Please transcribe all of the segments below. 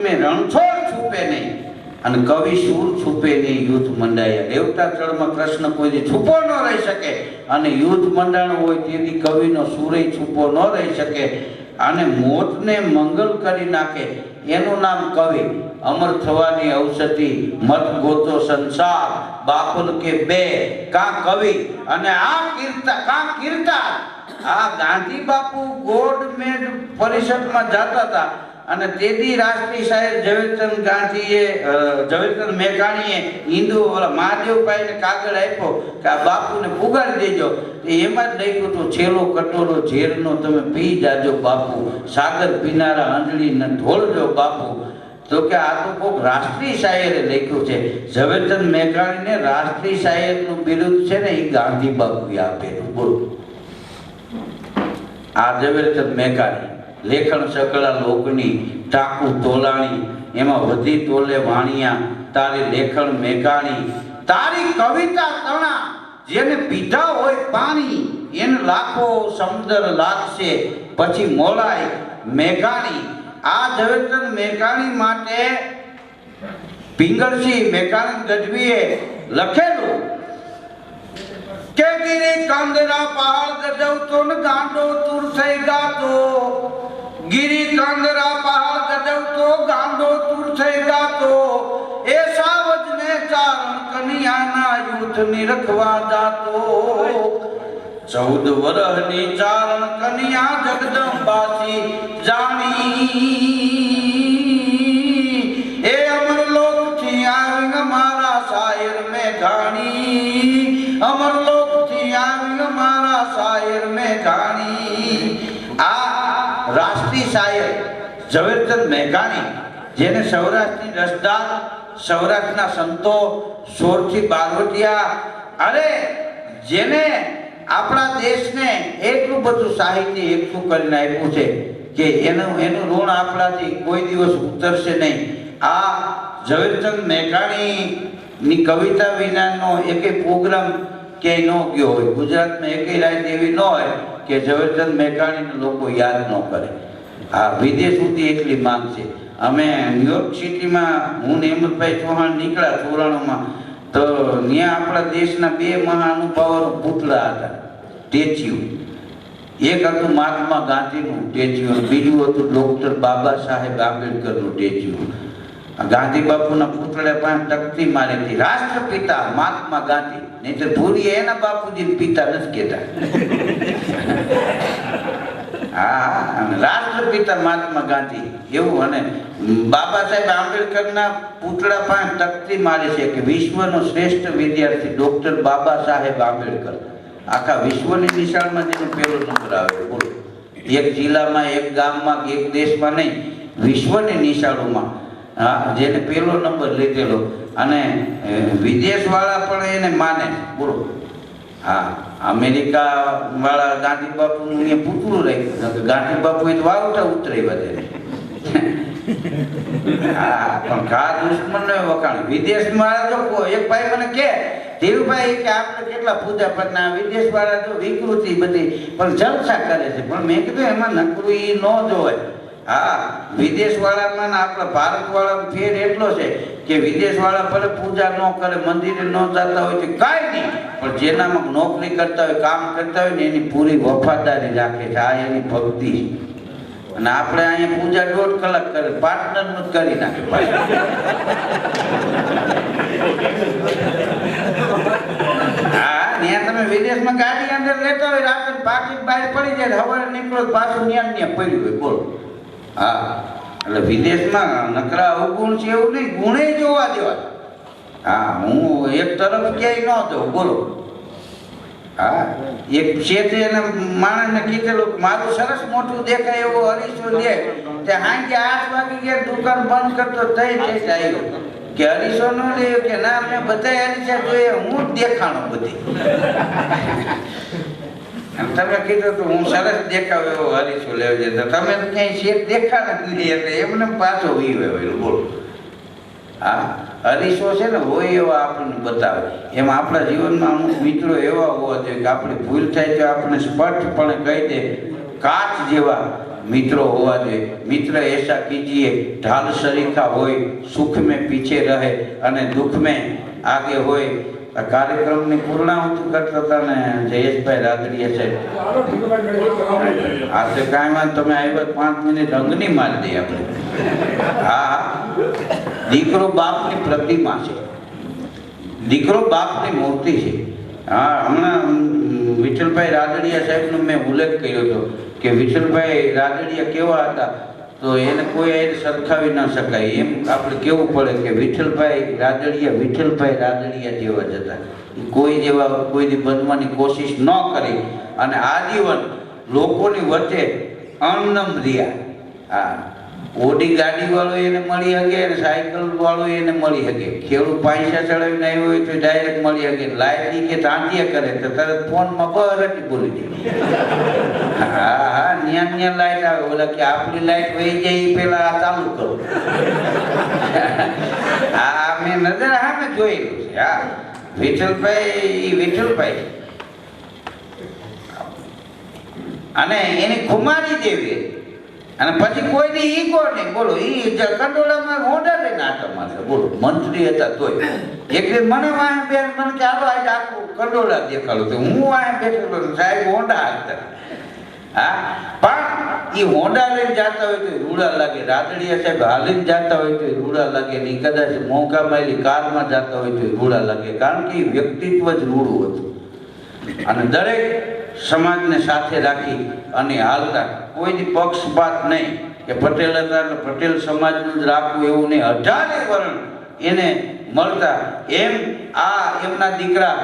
में रणछोड़ छुपे नहीं અને કવિ શૂર છુપે નહીં યુદ્ધ મંડાયા દેવતા ચળમાં કૃષ્ણ કોઈ છુપો ન રહી શકે અને યુદ્ધ મંડાણું હોય તેથી કવિનો સૂર્ય છુપો ન રહી શકે અને મોતને મંગલ કરી નાખે એનું નામ કવિ અમર થવાની ઔષધિ મત ગોતો સંસાર બાપુલ કે બે કા કવિ અને આ કીર્તા આ ગાંધી બાપુ ગોળમેડ પરિષદમાં જતા હતા અને તેથી રાષ્ટ્રીય શાયર ઝવેરચંદ ગાંધીએ ઝવેરચંદ મેઘાણીએ હિન્દુ મહાદેવભાઈને કાગળ આપ્યો કે આ બાપુને પુગાડી દેજો એમાં જ લખ્યું હતું છેલ્લો કટોરો ઝેરનો તમે પી જાજો બાપુ સાગર પીનારા આંધળીને ઢોળજો બાપુ તો કે આ તો કોઈક રાષ્ટ્રીય શાયરે લખ્યું છે ઝવેરચંદ મેઘાણીને રાષ્ટ્રીય શાયરનું બિરુદ છે ને એ ગાંધી બાપુએ આપેલું બોલો આ ઝવેરચંદ મેઘાણી લેખન સકળા લોકની ટાકુ તોલાણી એમાં વધી તોલે વાણિયા તારી લેખન મેઘાણી તારી કવિતા તણા જેને પીધા હોય પાણી એને લાખો સમુદ્ર લાગશે પછી મોલાય મેઘાણી આ ઝવેરચંદ મેઘાણી માટે પિંગળસિંહ મેઘાણી ગઢવીએ લખેલું કે ગીરી કાંદરા પહાડ ગજવતો ને ગાંડો તુર થઈ ગાતો ગીરી કાંદરા પહાડ ગજવતો ગાંડો તુર થઈ ગાતો એ સાવજને ચારણ કન્યાના યુદ્ધ નિરખવા જાતો 14 વર્ષની ચારણ કન્યા જગદંબાસી જાણી એ અમરલોક થી આવી મારા શાયર મેઘાણી અમરલોક થી આવી મારા શાયર મેઘાણી આ રાષ્ટ્રીય શાયર ઝવેરચંદ મેઘાણી જેને સૌરાષ્ટ્રની રસદાર સૌરાષ્ટ્રના સંતો સોરથી બારવટિયા અરે જેને આપણા દેશને એટલું બધું સાહિત્ય એકઠું કરીને આપ્યું છે કે એનું ઋણ આપણાથી કોઈ દિવસ ઉતરશે નહીં આ ઝવેરચંદ મેઘાણીની કવિતા વિનાનો એકે પ્રોગ્રામ ક્યાંય ન ગયો હોય ગુજરાતમાં એકેય રાત એવી ન હોય કે ઝવેરચંદ મેઘાણીને લોકો યાદ ન કરે આ વિદેશ સુધી એટલી માંગ છે અમે ન્યુયોર્ક સિટીમાં હું ને હેમંતભાઈ ચૌહાણ નીકળ્યા 94માં તો ત્યાં આપણા દેશના 2 મહાનુભાવોના પુતળા હતા સ્ટેચ્યુ એક હતું મહાત્મા ગાંધીનું સ્ટેચ્યુ બીજું હતું ડોક્ટર બાબા સાહેબ આંબેડકરનું સ્ટેચ્યુ ગાંધી બાપુના પુતળે પાસે તકતી મારી હતી રાષ્ટ્રપિતા મહાત્મા ગાંધી નહીં તો ભૂરી એના બાપુજી પિતા નથી કહેતા હા રાષ્ટ્રપિતા મહાત્મા ગાંધી એવું અને બાબા સાહેબ આંબેડકરના પુતળા પાસે તકતી મારે છે કે વિશ્વનો શ્રેષ્ઠ વિદ્યાર્થી ડોક્ટર બાબા સાહેબ આંબેડકર આખા વિશ્વની નિશાળમાં જેનો પહેલો નંબર આવે બોલો એક જિલ્લામાં એક ગામમાં એક દેશમાં નહીં વિશ્વની નિશાળોમાં હા જેને પહેલો નંબર લીધેલો અને વિદેશવાળા પણ એને માને બોલો હા અમેરિકા વાળા ગાંધી બાપુનું અહીંયા પૂતળું રાખ્યું ગાંધી બાપુએ તો વાવટા ઉતરી વધે હા પણ ઘા દુશ્મનનો વખાણ વિદેશમાં જો એક ભાઈ મને કે ધીરુભાઈ કે આપણે કેટલા પૂજા પરના વિદેશ વાળા તો વિકૃતિ બધી પણ જલસા કરે છે પણ મેં કીધું એમાં નકરું એ ન જોવાય હા વિદેશ વાળામાં આપણા ભારત વાળામાં ફેર એટલો છે કે વિદેશ વાળા ભલે પૂજા ન કરે મંદિરે ન જતા હોય તો કાંઈ નહીં પણ જેનામાં નોકરી કરતા હોય કામ કરતા હોય ને એની પૂરી વફાદારી રાખે છે આ એની ભક્તિ અને આપણે અહીંયા પૂજા 1.5 કલાક કરે પાર્ટનરનું જ કરી નાખે હા ત્યાં તમે વિદેશમાં ગાડી અંદર લેતા હોય રાત્રે પાકીટ બહાર પડી જાય હવારે નીકળો પાછું ન્યા પડ્યું હોય બોલો હા એટલે વિદેશમાં નકરા અવગુણ છે એવું નહીં ગુણે જોવા દેવા હા હું એક તરફ ક્યાંય ન જઉં બોલો હા એક શેઠે એના માણસને કીધેલું મારું સરસ મોટું દેખાય એવો અરીસો દે તે હાંજે 8 વાગી ગયા દુકાન બંધ કરતો થઈ આવ્યો કે અરીસો ન લે કે ના મેં બધા અરીસા જોઈએ હું જ દેખાણો બધી તમે કીધું તો હું સરસ દેખાવ એવો અરીસો લેવો છે તો તમે ક્યાંય શેઠ દેખાડ જ નહીં એટલે એમને પાછો વીવે બોલો હા અરીસો છે ને હોય એવા આપણને બતાવે એમાં આપણા જીવનમાં અમુક મિત્રો એવા હોવા જોઈએ કે આપણે ભૂલ થાય તો આપણે સ્પષ્ટપણે કહી દે કાચ જેવા मित्रों होवा જોઈએ। मित्र ऐसा कीजिए ढाल सरीखा होय, सुख में पीछे रहे અને दुख में आगे होय। આ કાર્યક્રમની પૂર્ણાહુતિ કરતા હતા ને જયેશભાઈ રાદડિયા સાહેબ, આ તો કાંઈ વાંધો, તમે આવ્યા 5 મિનિટ રંગની મારી દઈ આપણે। હા, દીકરો બાપની પ્રતિમા છે, દીકરો બાપની મૂર્તિ છે। હા, હમણાં વિઠ્ઠલભાઈ રાદડિયા સાહેબનો મેં ઉલ્લેખ કર્યો હતો કે વિઠ્ઠલભાઈ રાદડિયા કેવા હતા, તો એને કોઈ સરખાવી ન શકાય। એમ આપણે કેવું પડે કે વિઠ્ઠલભાઈ રાદડિયા જેવા જ હતા। કોઈ જેવા કોઈ બનવાની કોશિશ ન કરી અને આજીવન લોકોની વચ્ચે અણનમ રહ્યા। હા, ઓડી ગાડી વાળો એને મળી શકે અને સાયકલ વાળો એને મળી શકે। ખેડૂત પૈસા ચડાવીને આવ્યો હોય તો ડાયરેક્ટ મળી શકે। લાઈટ કે તાંતિયા કરે તો તરત ફોનમાં બરાટી બોલી દે। હા હા, ન્યા લાઈટ આવે, ઓલા કે આપણી લાઈટ વહી જાય એ પેલા આ ચાલુ કરો। હા, મેં નજર સામે જોયેલું છે। હા, વિઠ્ઠલભાઈ અને એની કુમારી દેવી અને પછી કોઈની ઈગો નહીં। બોલો, ઈ કંડોળામાં હોંડા લઈને આટો મારશે। બોલો, મંત્રી હતા તોય એક દિવસ મને વાહ બેન મને કે આલો આજે આખું કંડોળા દેખાડું તો હું વાહ બેઠેલો સાહેબ હોંડા હાલતા। હા, પણ એ હોંડા લઈને જતા હોય તો રૂડા લાગે, રાદડિયા સાહેબ હાલીને જતા હોય તો રૂડા લાગે, ને કદાચ મોંઘા માયલી કારમાં જતા હોય તો રૂડા લાગે, કારણ કે એ વ્યક્તિત્વ જ રૂડું હતું અને દરેક સમાજને સાથે રાખી અને હાલતા। કોઈની પક્ષપાત નહીં કે પટેલ હતા એટલે પટેલ સમાજનું જ રાખવું એવું નહીં। 18 વર્ણ એને મળતા। એમ આ એમના દીકરા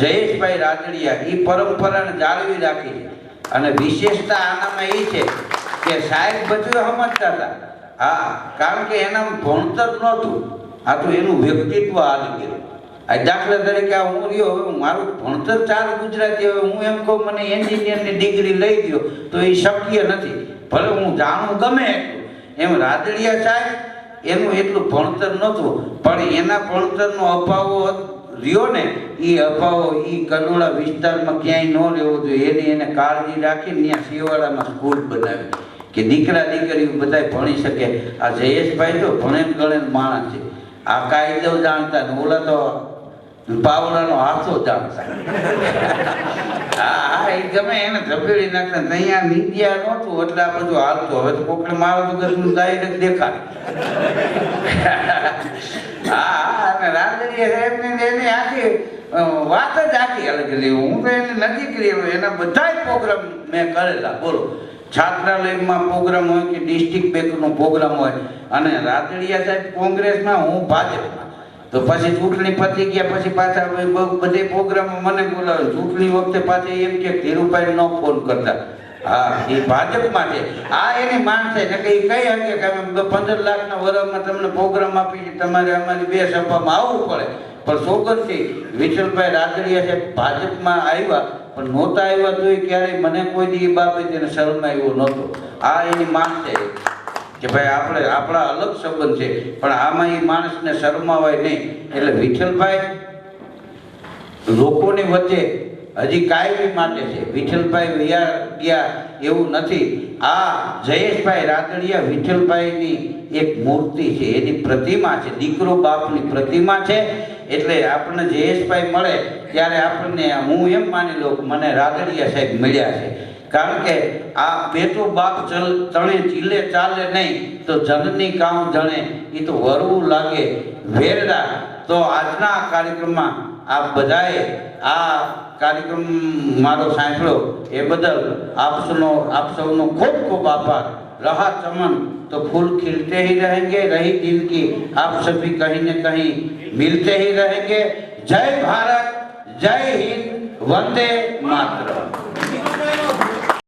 જયેશભાઈ રાદડિયા એ પરંપરાને જાળવી રાખી છે અને વિશેષતા આનામાં એ છે કે સાહેબ બધું સમજતા હતા। હા, કારણ કે એના ભણતર નહોતું, આ તો એનું વ્યક્તિત્વ હાલી ગયું। આ દાખલા તરીકે હું રહ્યો, હવે મારું ભણતર 4 ગુજરાતી, હવે હું એમ કહું મને એન્જિનિયરની ડિગ્રી લઈ દો તો એ શક્ય નથી, ભલે હું જાણું ગમે એટલું। એમ રાદડિયા સાહેબ એનું એટલું ભણતર નહોતું, પણ એના ભણતરનો અભાવો રહ્યો ને, એ અભાવો એ કંડોળા વિસ્તારમાં ક્યાંય ન રહેવો જોઈએ એની એને કાળજી રાખીને ત્યાં શિવાળામાં સ્કૂલ બનાવી કે દીકરા દીકરીઓ બધા ભણી શકે। આ જયેશભાઈ તો ભણેન ગણેન માણસ છે। આ કાયદો જાણતા ને ઓલા તો પાવડાનો હાથો જાણતા। હા, એ ગમે એને ધપેડી નાખતા। અહીંયા મીડિયા નહોતું એટલે આ બધું હાલતું। હવે તો કોકડે મારો તો કશું ડાયરેક્ટ દેખાય। હા, અને રાદડિયા સાહેબને એની આખી વાત જ આખી અલગ રહી। હું તો એને નજીક રહ્યો, એના બધા પ્રોગ્રામ મેં કરેલા। બોલો, છાત્રાલયમાં પ્રોગ્રામ હોય કે ડિસ્ટ્રિક્ટ બેંકનો પ્રોગ્રામ હોય, અને રાદડિયા સાહેબ કોંગ્રેસમાં, હું ભાજપમાં, તો પછી ચૂંટણી પતી ગયા પછી પાછા બધે પ્રોગ્રામો મને બોલાવે। ચૂંટણી વખતે પાછા એમ કે ધીરુભાઈ નો ફોન કરતા। હા, એ ભાજપમાં છે। આ એની માંગ છે ને કે એ કઈ હકે કે અમે 15 લાખના વર્ષમાં તમને પ્રોગ્રામ આપી છે, તમારે અમારી 2 સભામાં આવવું પડે। પણ સોગંદથી વિઠ્ઠલભાઈ રાદડિયા સાહેબ ભાજપમાં આવ્યા, પણ નહોતા આવ્યા તો ક્યારેય મને કોઈ દી એ બાબતે એને શરમાવ્યો નહોતો। આ એની માંગ છે કે ભાઈ આપણે આપણા અલગ સંબંધ છે, પણ આમાં એ માણસને શરમાવાય નહીં। એટલે વિઠ્ઠલભાઈ લોકોની વચ્ચે હજી કાયમી માટે છે। વિઠ્ઠલભાઈ વયા ગયા એવું નથી। આ જયેશભાઈ રાદડિયા વિઠ્ઠલભાઈની એક મૂર્તિ છે, એની પ્રતિમા છે, દીકરો બાપની પ્રતિમા છે। એટલે આપણને જયેશભાઈ મળે ત્યારે આપણને, હું એમ માની લઉં કે મને રાદડિયા સાહેબ મળ્યા છે, કારણ કે આ બેટો બાપ તણે ચીલે ચાલે નહીં તો જનની કામ જણે, એ તો વરવું લાગે વેરડા। તો આજના આ કાર્યક્રમમાં આપ બધાએ આ કાર્યક્રમ મારો સાંભળ્યો એ બદલ આપ સૌનો ખૂબ ખૂબ આભાર। रहा चमन तो फूल खिलते ही रहेंगे, रही दिल की आप सभी कहीं न कहीं मिलते ही रहेंगे। जय भारत, जय हिंद, वंदे मातरम।